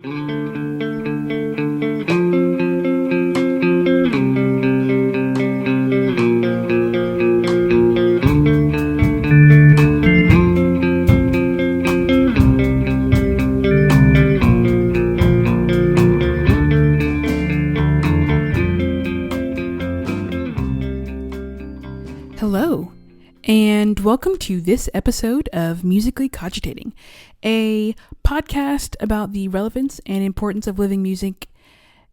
Hello, and welcome to this episode of Musically Cogitating, a podcast about the relevance and importance of living music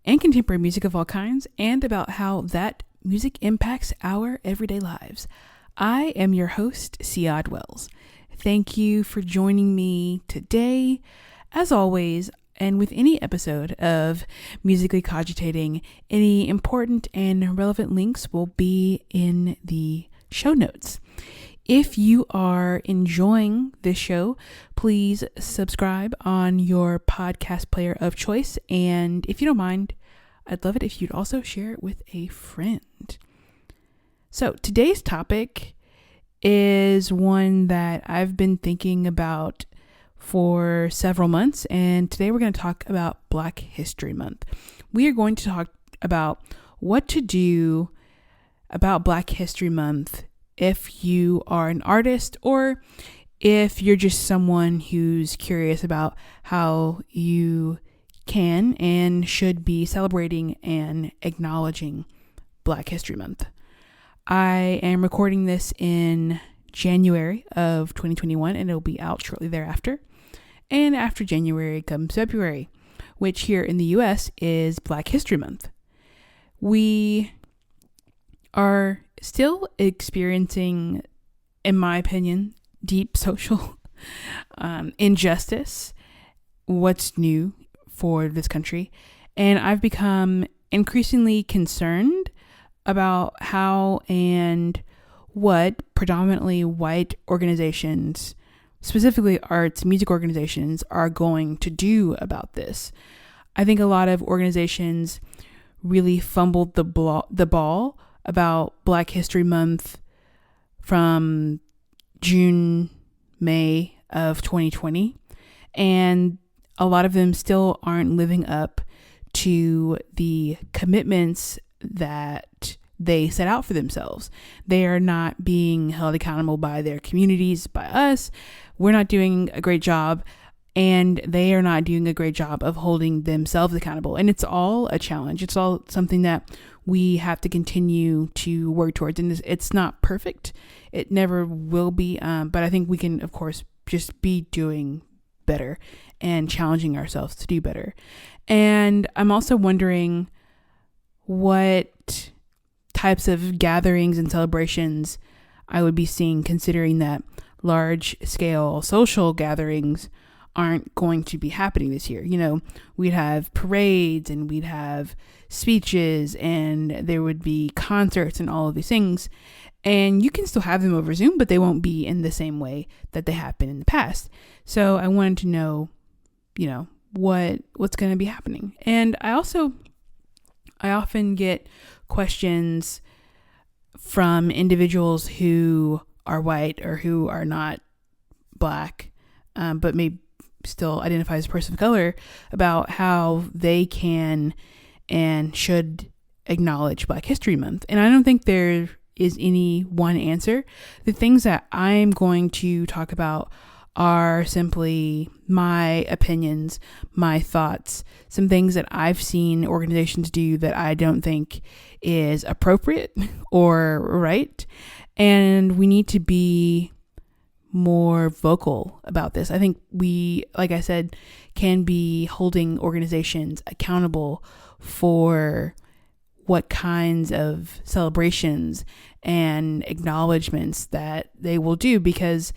and contemporary music of all kinds, and about how that music impacts our everyday lives. I am your host, Ciyadh Wells. Thank you for joining me today. As always, and with any episode of Musically Cogitating, any important and relevant links will be in the show notes. If you are enjoying this show, please subscribe on your podcast player of choice. And if you don't mind, I'd love it if you'd also share it with a friend. So today's topic is one that I've been thinking about for several months. And today we're going to talk about Black History Month. We are going to talk about what to do about Black History Month if you are an artist or if you're just someone who's curious about how you can and should be celebrating and acknowledging Black History Month. I am recording this in January of 2021 and it'll be out shortly thereafter. And after January comes February, which here in the US is Black History Month. We are still experiencing, in my opinion, deep social injustice. What's new for this country? And I've become increasingly concerned about how and what predominantly white organizations, specifically arts, music organizations, are going to do about this. I think a lot of organizations really fumbled the ball about Black History Month from June, May of 2020. And a lot of them still aren't living up to the commitments that they set out for themselves. They are not being held accountable by their communities, by us. We're not doing a great job, and they are not doing a great job of holding themselves accountable. And it's all a challenge. It's all something that we have to continue to work towards. And it's not perfect. It never will be. But I think we can, of course, just be doing better and challenging ourselves to do better. And I'm also wondering what types of gatherings and celebrations I would be seeing, considering that large scale social gatherings aren't going to be happening this year. You know, we'd have parades and we'd have speeches and there would be concerts and all of these things. And you can still have them over Zoom, but they won't be in the same way that they have been in the past. So I wanted to know, you know, what's going to be happening. And I often get questions from individuals who are white or who are not Black, but may still identify as a person of color, about how they can and should acknowledge Black History Month. And I don't think there is any one answer. The things that I'm going to talk about are simply my opinions, my thoughts, some things that I've seen organizations do that I don't think is appropriate or right. And we need to be more vocal about this. I think we, like I said, can be holding organizations accountable for what kinds of celebrations and acknowledgements that they will do, because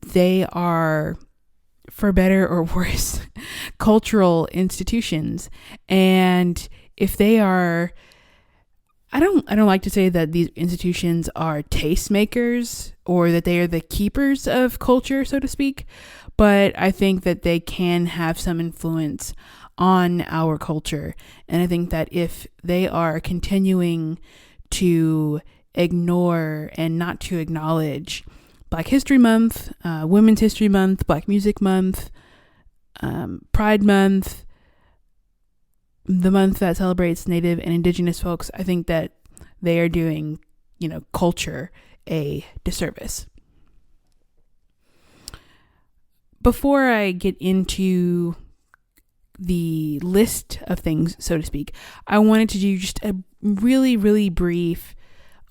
they are, for better or worse, cultural institutions. And if they are, I don't like to say that these institutions are tastemakers or that they are the keepers of culture, so to speak, but I think that they can have some influence on our culture. And I think that if they are continuing to ignore and not to acknowledge Black History Month, Women's History Month, Black Music Month, Pride Month, the month that celebrates Native and Indigenous folks, I think that they are doing, culture a disservice. Before I get into the list of things, so to speak, I wanted to do just a really, really brief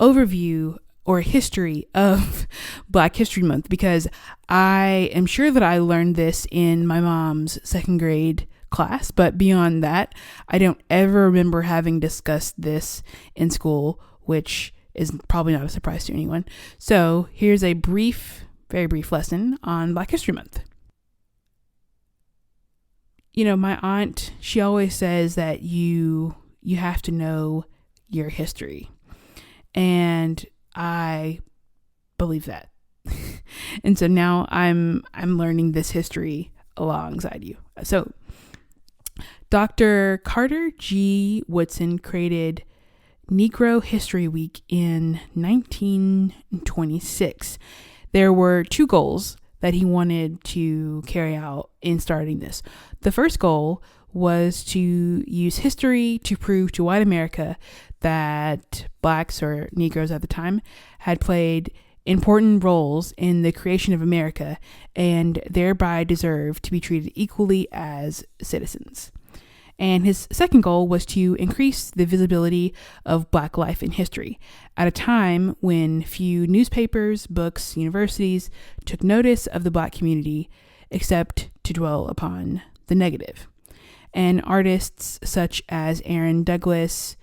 overview or history of Black History Month, because I am sure that I learned this in my mom's second grade class, but beyond that, I don't ever remember having discussed this in school, which is probably not a surprise to anyone. So here's a brief, very brief lesson on Black History Month. My aunt, she always says that you have to know your history. And I believe that. And so now I'm learning this history alongside you. So Dr. Carter G. Woodson created Negro History Week in 1926. There were two goals that he wanted to carry out in starting this. The first goal was to use history to prove to white America that Blacks, or Negroes at the time, had played important roles in the creation of America and thereby deserved to be treated equally as citizens. And his second goal was to increase the visibility of Black life in history at a time when few newspapers, books, universities took notice of the Black community except to dwell upon the negative. And artists such as Aaron Douglas,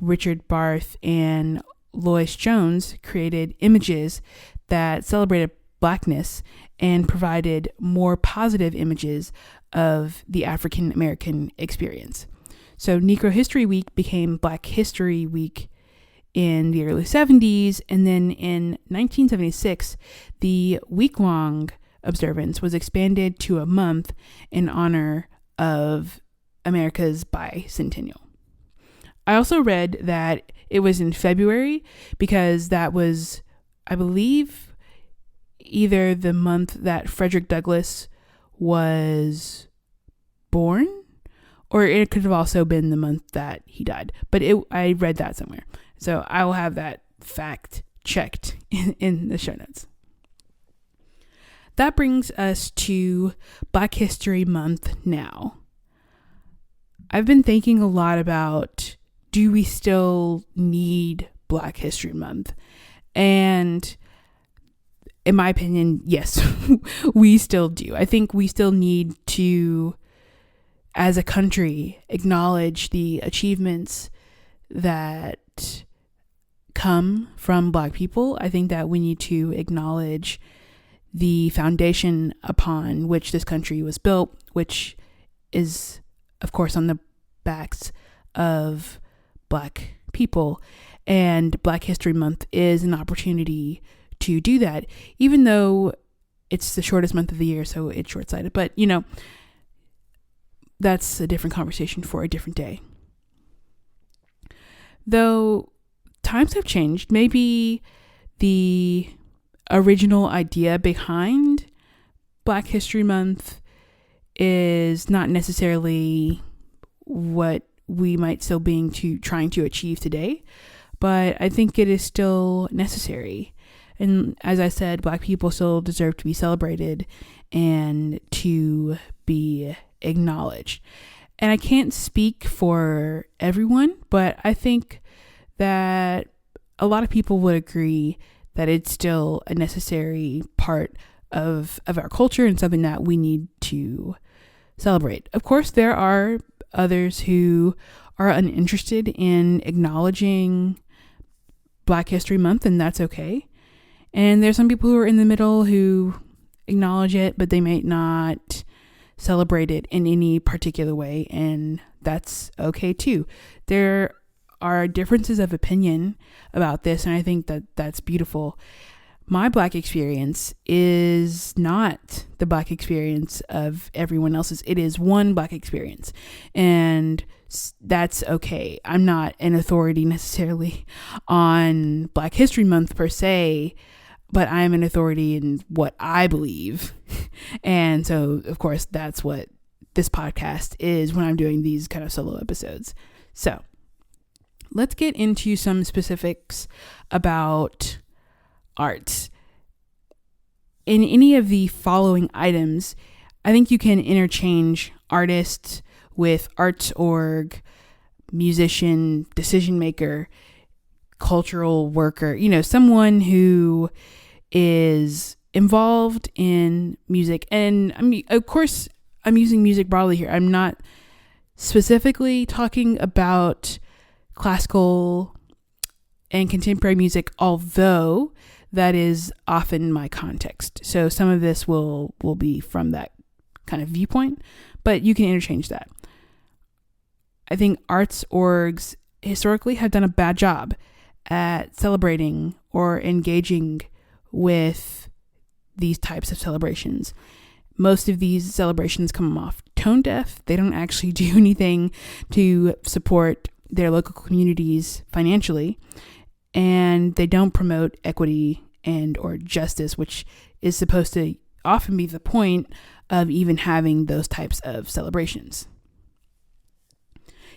Richard Barth, and Lois Jones created images that celebrated Blackness and provided more positive images of the African American experience. So Negro History Week became Black History Week in the early 70s, and then in 1976, the week-long observance was expanded to a month in honor of America's bicentennial. I also read that it was in February because that was, I believe, either the month that Frederick Douglass was born, or it could have also been the month that he died. But I read that somewhere. So I will have that fact checked in the show notes. That brings us to Black History Month now. I've been thinking a lot about, do we still need Black History Month? And in my opinion, yes, we still do. I think we still need to, as a country, acknowledge the achievements that come from Black people. I think that we need to acknowledge the foundation upon which this country was built, which is, of course, on the backs of Black people. And Black History Month is an opportunity to do that, even though it's the shortest month of the year, so it's short-sighted. But, that's a different conversation for a different day. Though times have changed, maybe the original idea behind Black History Month is not necessarily what we might still be trying to achieve today, but I think it is still necessary. And as I said, Black people still deserve to be celebrated and to be acknowledged. And I can't speak for everyone, but I think that a lot of people would agree that it's still a necessary part of our culture and something that we need to celebrate. Of course, there are others who are uninterested in acknowledging Black History Month, and that's okay. And there's some people who are in the middle who acknowledge it, but they might not celebrate it in any particular way, and that's okay too. There are differences of opinion about this, and I think that that's beautiful. My Black experience is not the Black experience of everyone else's. It is one Black experience, and that's okay. I'm not an authority necessarily on Black History Month per se, but I'm an authority in what I believe. And so, of course, that's what this podcast is when I'm doing these kind of solo episodes. So let's get into some specifics about art. In any of the following items, I think you can interchange artist with arts org, musician, decision maker, cultural worker, someone who is involved in music. And I mean, of course, I'm using music broadly here. I'm not specifically talking about classical and contemporary music, although that is often my context. So some of this will be from that kind of viewpoint, but you can interchange that. I think arts orgs historically have done a bad job at celebrating or engaging with these types of celebrations. Most of these celebrations come off tone deaf. They don't actually do anything to support their local communities financially, and they don't promote equity and or justice, which is supposed to often be the point of even having those types of celebrations.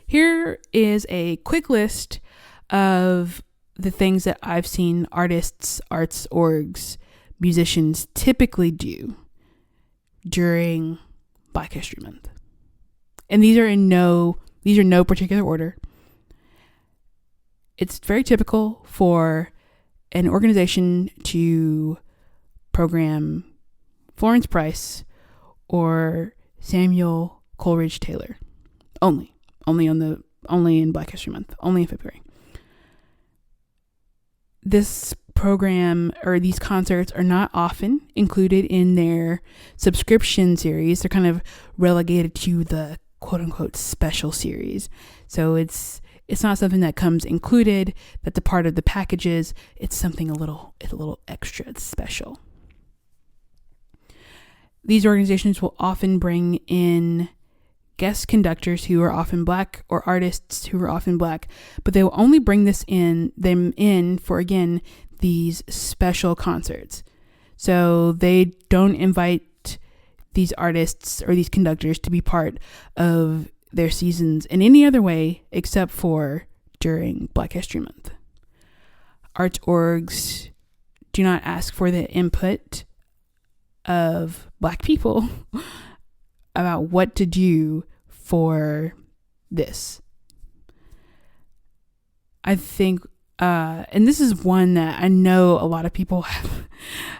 Here is a quick list of the things that I've seen artists, arts orgs, musicians typically do during Black History Month. And these are no particular order. It's very typical for an organization to program Florence Price or Samuel Coleridge Taylor only in Black History Month, only in February. This program or these concerts are not often included in their subscription series. They're kind of relegated to the quote unquote special series. So it's not something that comes included, that's a part of the packages. It's something a little extra, it's special. These organizations will often bring in guest conductors who are often Black or artists who are often Black, but they will only bring them in for, again, these special concerts. So they don't invite these artists or these conductors to be part of their seasons in any other way except for during Black History Month. Arts orgs do not ask for the input of Black people about what to do for this. I think, and this is one that I know a lot of people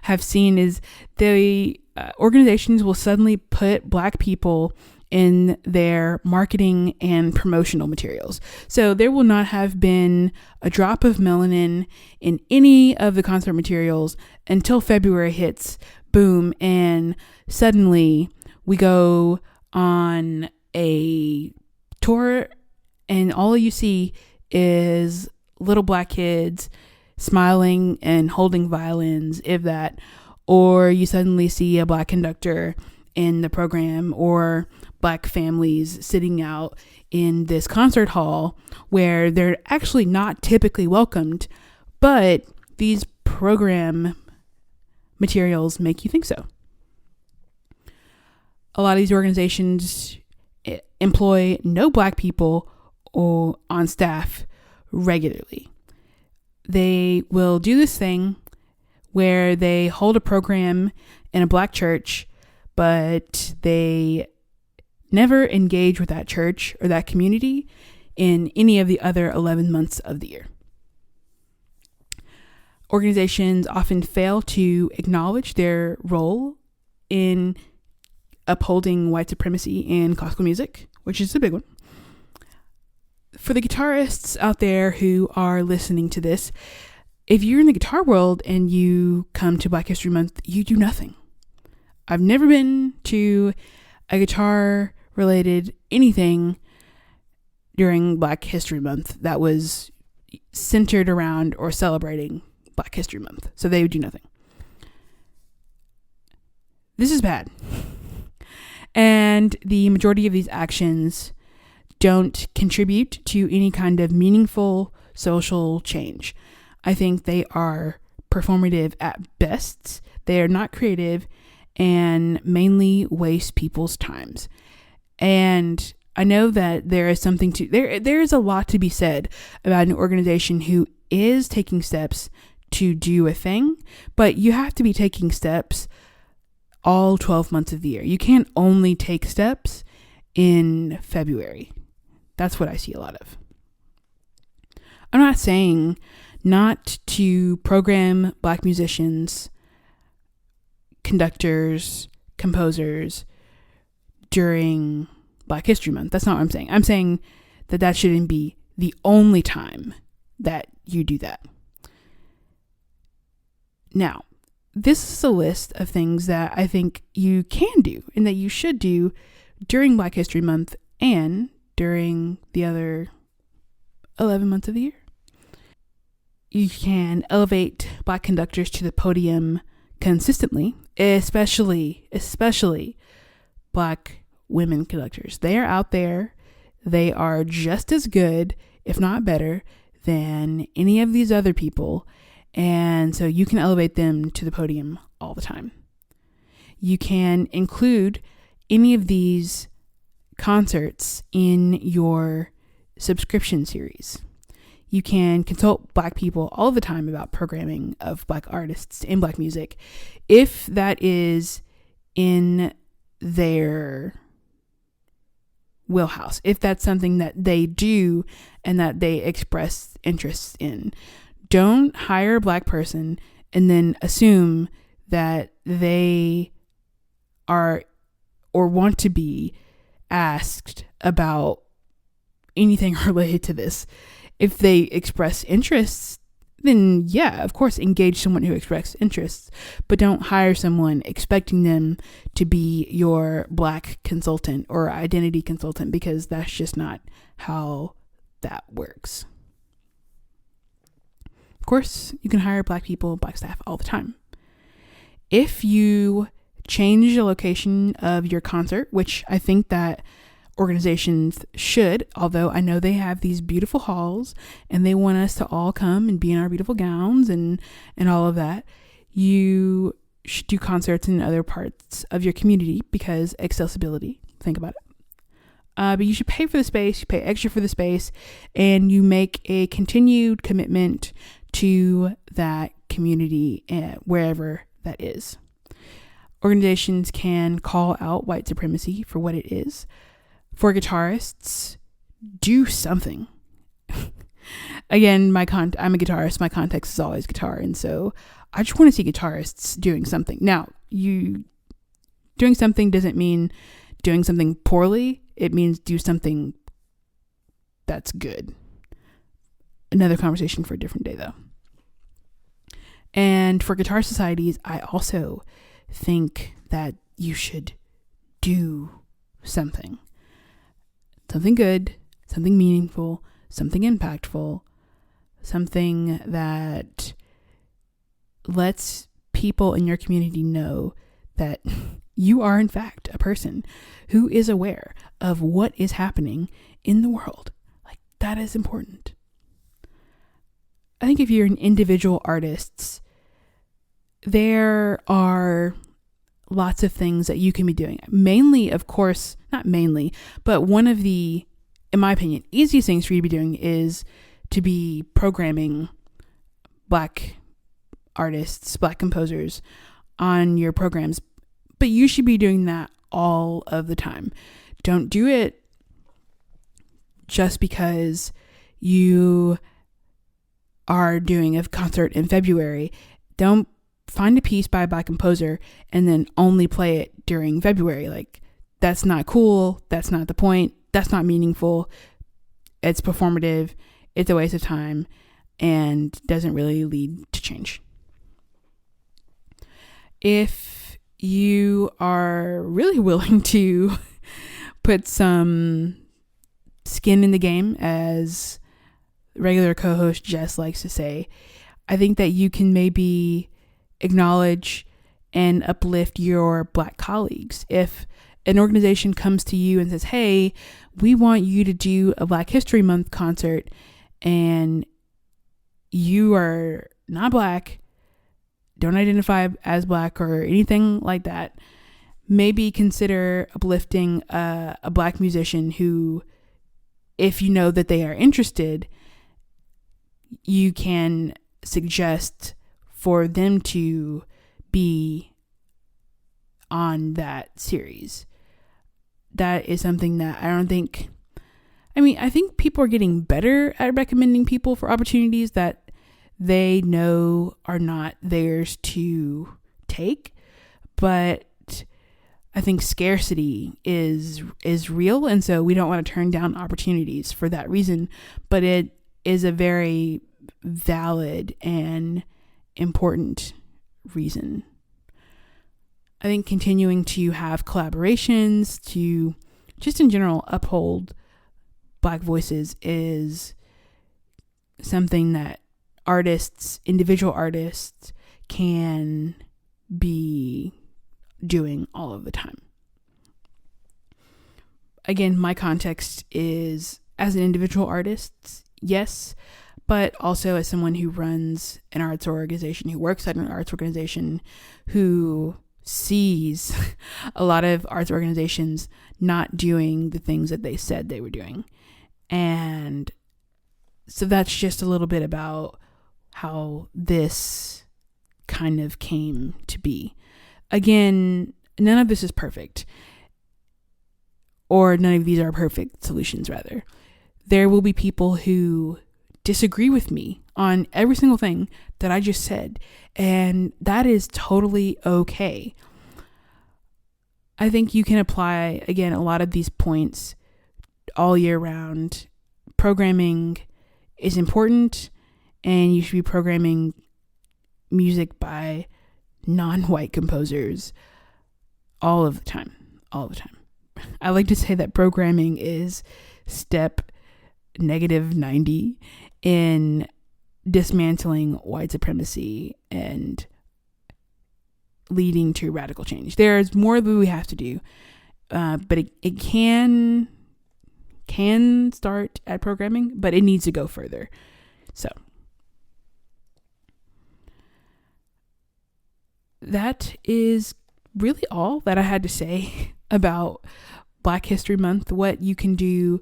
have seen, is the organizations will suddenly put Black people in their marketing and promotional materials. So there will not have been a drop of melanin in any of the concert materials until February hits, boom, and suddenly we go on a tour and all you see is little Black kids smiling and holding violins, if that, or you suddenly see a Black conductor in the program, or Black families sitting out in this concert hall where they're actually not typically welcomed, but these program materials make you think so. A lot of these organizations employ no Black people or on staff regularly. They will do this thing where they hold a program in a Black church, but they never engage with that church or that community in any of the other 11 months of the year. Organizations often fail to acknowledge their role in upholding white supremacy in classical music, which is a big one. For the guitarists out there who are listening to this, if you're in the guitar world and you come to Black History Month, you do nothing. I've never been to a guitar related anything during Black History Month that was centered around or celebrating Black History Month. So they would do nothing. This is bad. And the majority of these actions don't contribute to any kind of meaningful social change. I think they are performative at best. They are not creative and mainly waste people's times. And I know that there is something to there is a lot to be said about an organization who is taking steps to do a thing, but you have to be taking steps all 12 months of the year. You can't only take steps in February. That's what I see a lot of. I'm not saying not to program Black musicians, conductors, composers during Black History Month. That's not what I'm saying. I'm saying that that shouldn't be the only time that you do that. Now, this is a list of things that I think you can do and that you should do during Black History Month and during the other 11 months of the year. You can elevate Black conductors to the podium consistently, especially Black women conductors. They are out there. They are just as good, if not better, than any of these other people. And so you can elevate them to the podium all the time. You can include any of these concerts in your subscription series. You can consult Black people all the time about programming of Black artists in Black music, if that is in their wheelhouse, if that's something that they do and that they express interest in. Don't hire a Black person and then assume that they are or want to be asked about anything related to this. If they express interests, then yeah, of course, engage someone who expresses interests, but don't hire someone expecting them to be your Black consultant or identity consultant, because that's just not how that works. Of course, you can hire Black people, Black staff all the time. If you change the location of your concert, which I think that organizations should, although I know they have these beautiful halls and they want us to all come and be in our beautiful gowns and all of that, you should do concerts in other parts of your community because accessibility, think about it. But you should pay for the space, you pay extra for the space, and you make a continued commitment to that community wherever that is. Organizations can call out white supremacy for what it is. For guitarists, do something. Again, I'm a guitarist. My context is always guitar. And so I just want to see guitarists doing something. Now, doing something doesn't mean doing something poorly. It means do something that's good. Another conversation for a different day, though. And for guitar societies, I also think that you should do something. Something good, something meaningful, something impactful, something that lets people in your community know that you are in fact a person who is aware of what is happening in the world. Like, that is important. I think if you're an individual artist, there are lots of things that you can be doing. Mainly, of course, not mainly, but one of the, in my opinion, easiest things for you to be doing is to be programming Black artists, Black composers on your programs. But you should be doing that all of the time. Don't do it just because you are doing a concert in February. Don't find a piece by a Black composer and then only play it during February. Like, that's not cool. That's not the point. That's not meaningful. It's performative. It's a waste of time and doesn't really lead to change. If you are really willing to put some skin in the game, as regular co-host Jess likes to say, I think that you can maybe acknowledge and uplift your Black colleagues. If an organization comes to you and says, hey, we want you to do a Black History Month concert, and you are not Black, don't identify as Black or anything like that, maybe consider uplifting a Black musician who, if you know that they are interested, you can suggest for them to be on that series. That is something that I think people are getting better at recommending people for opportunities that they know are not theirs to take. But I think scarcity is real, and so we don't want to turn down opportunities for that reason. But it is a very valid and important reason. I think continuing to have collaborations to just in general uphold Black voices is something that individual artists can be doing all of the time. Again, my context is as an individual artist, yes, but also as someone who runs an arts organization, who works at an arts organization, who sees a lot of arts organizations not doing the things that they said they were doing. And so that's just a little bit about how this kind of came to be. Again, none of this is perfect, or none of these are perfect solutions, rather. There will be people who disagree with me on every single thing that I just said, and that is totally okay. I think you can apply, again, a lot of these points all year round. Programming is important, and you should be programming music by non-white composers all of the time. I like to say that programming is step -90 in dismantling white supremacy and leading to radical change. There's more that we have to do, but it can start at programming, but it needs to go further. So that is really all that I had to say about Black History Month, what you can do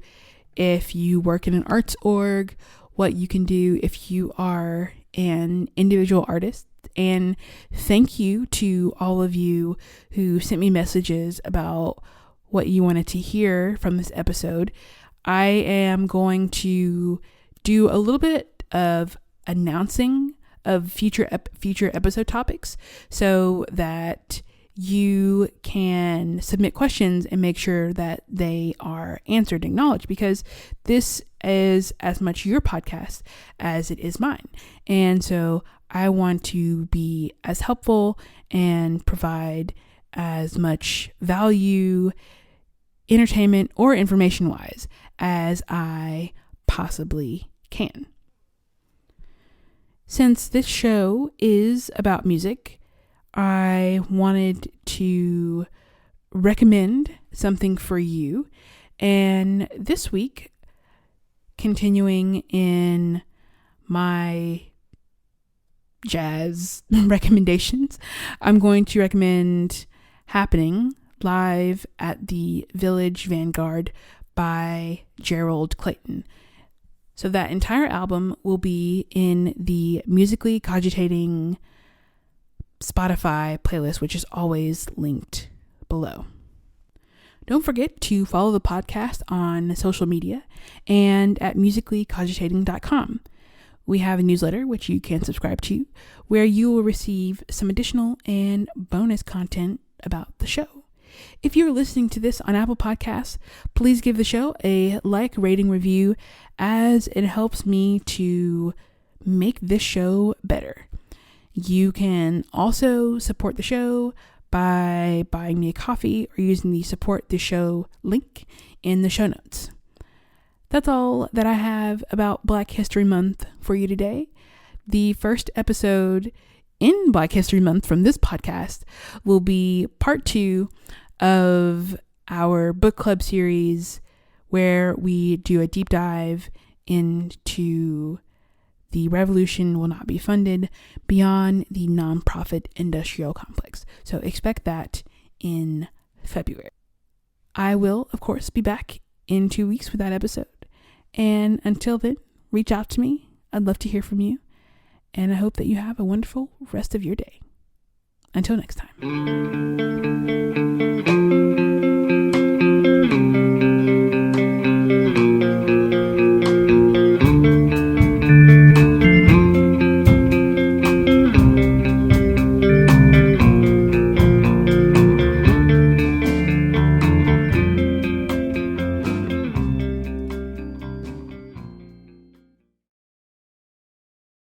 if you work in an arts org, what you can do if you are an individual artist. And thank you to all of you who sent me messages about what you wanted to hear from this episode. I am going to do a little bit of announcing of future episode topics so that you can submit questions and make sure that they are answered and acknowledged, because this is as much your podcast as it is mine. And so I want to be as helpful and provide as much value, entertainment, or information wise as I possibly can. Since this show is about music, I wanted to recommend something for you. And this week, continuing in my jazz recommendations, I'm going to recommend Happening live at the Village Vanguard by Gerald Clayton. So that entire album will be in the Musically Cogitating Spotify playlist, which is always linked below. Don't forget to follow the podcast on social media and at musicallycogitating.com. We have a newsletter, which you can subscribe to, where you will receive some additional and bonus content about the show. If you're listening to this on Apple Podcasts, please give the show a like, rating, review, as it helps me to make this show better. You can also support the show by buying me a coffee or using the support the show link in the show notes. That's all that I have about Black History Month for you today. The first episode in Black History Month from this podcast will be part 2 of our book club series, where we do a deep dive into The Revolution Will Not Be Funded Beyond the Nonprofit Industrial Complex. So expect that in February. I will, of course, be back in 2 weeks with that episode. And until then, reach out to me. I'd love to hear from you. And I hope that you have a wonderful rest of your day. Until next time.